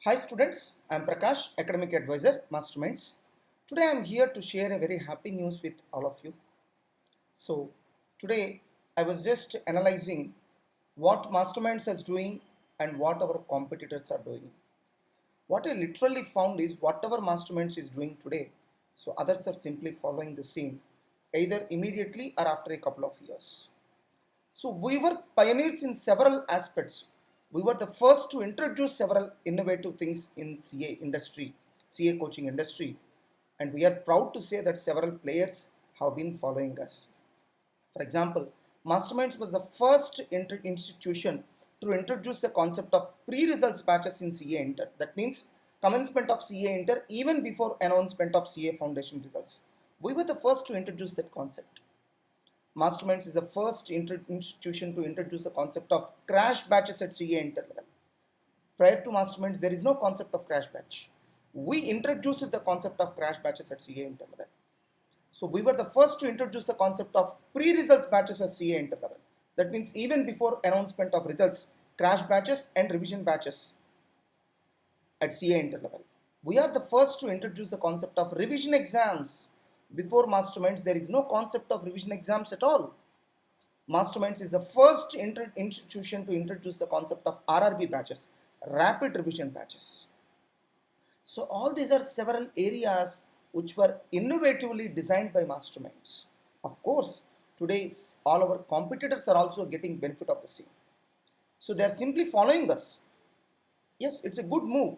Hi students, I am Prakash, Academic Advisor, Masterminds. Today I am here to share a very happy news with all of you. So today I was just analyzing what Masterminds is doing and what our competitors are doing. What I literally found is whatever Masterminds is doing today, so others are simply following the same, either immediately or after a couple of years. So we were pioneers in several aspects. We were the first to introduce several innovative things in CA industry, CA coaching industry, and we are proud to say that several players have been following us. For example, Masterminds was the first institution to introduce the concept of pre-results batches in CA Inter. That means commencement of CA Inter even before announcement of CA Foundation results. We were the first to introduce that concept. Masterminds is the first institution to introduce the concept of crash batches at CA Inter level. Prior to Masterminds, there is no concept of crash batch. We introduced the concept of crash batches at CA Inter level. So we were the first to introduce the concept of pre-results batches at CA Inter level. That means even before announcement of results, crash batches and revision batches at CA Inter level. We are the first to introduce the concept of revision exams. Before Masterminds, there is no concept of revision exams at all. Masterminds is the first institution to introduce the concept of RRB batches, rapid revision batches. So all these are several areas which were innovatively designed by Masterminds. Of course, today all our competitors are also getting benefit of the same. So they are simply following us. Yes, it's a good move.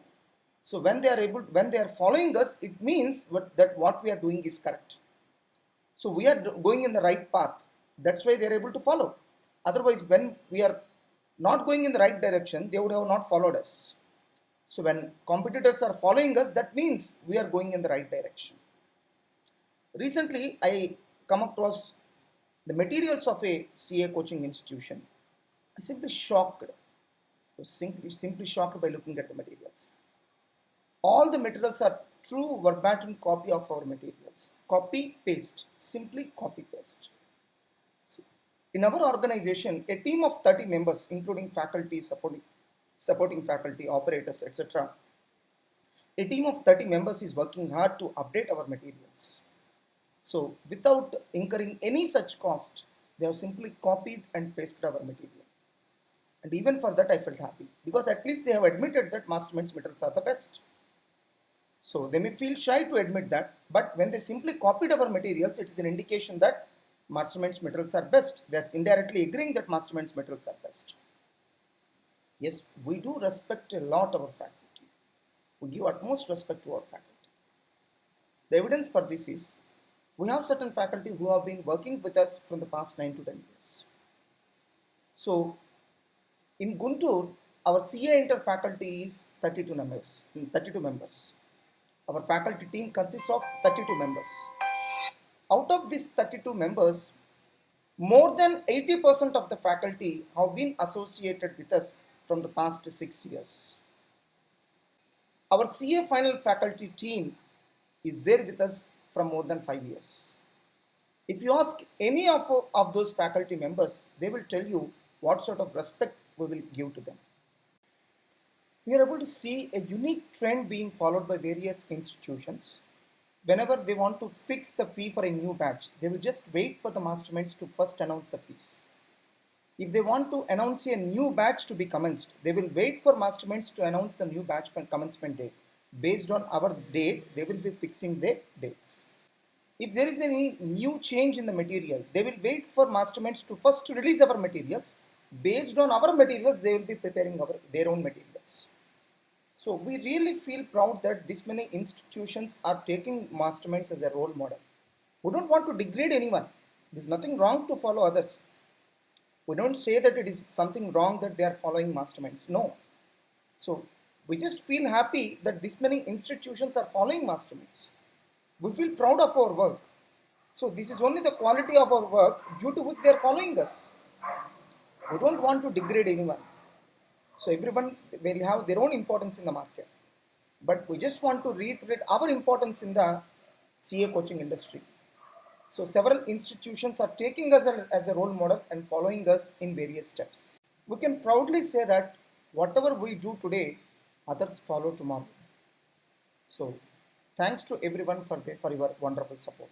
So when they are following us, it means that what we are doing is correct. So we are going in the right path. That's why they are able to follow. Otherwise, when we are not going in the right direction, they would have not followed us. So when competitors are following us, that means we are going in the right direction. Recently, I come across the materials of a CA coaching institution. I simply shocked. I was simply shocked by looking at the materials. All the materials are true verbatim copy of our materials. Copy, paste, simply copy, paste. So, in our organization, a team of 30 members, including faculty, supporting faculty, operators, etc. A team of 30 members is working hard to update our materials. So, without incurring any such cost, they have simply copied and pasted our material. And even for that, I felt happy because at least they have admitted that Masterminds materials are the best. So they may feel shy to admit that, but when they simply copied our materials, it is an indication that Masterminds materials are best. That's indirectly agreeing that Masterminds materials are best. Yes, we do respect a lot our faculty. We give utmost respect to our faculty. The evidence for this is, we have certain faculty who have been working with us from the past 9 to 10 years. So in Guntur, our CA Inter faculty is 32 members. Our faculty team consists of 32 members. Out of these 32 members, more than 80% of the faculty have been associated with us from the past 6 years. Our CA final faculty team is there with us from more than 5 years. If you ask any of those faculty members, they will tell you what sort of respect we will give to them. We are able to see a unique trend being followed by various institutions. Whenever they want to fix the fee for a new batch, they will just wait for the Masterminds to first announce the fees. If they want to announce a new batch to be commenced, they will wait for Masterminds to announce the new batch commencement date. Based on our date, they will be fixing their dates. If there is any new change in the material, they will wait for Masterminds to first release our materials. Based on our materials, they will be preparing their own materials. So we really feel proud that this many institutions are taking Masterminds as a role model. We don't want to degrade anyone. There's nothing wrong to follow others. We don't say that it is something wrong that they are following Masterminds. No. So we just feel happy that this many institutions are following Masterminds. We feel proud of our work. So this is only the quality of our work due to which they are following us. We don't want to degrade anyone. So everyone will have their own importance in the market. But we just want to reiterate our importance in the CA coaching industry. So several institutions are taking us as a role model and following us in various steps. We can proudly say that whatever we do today, others follow tomorrow. So thanks to everyone for your wonderful support.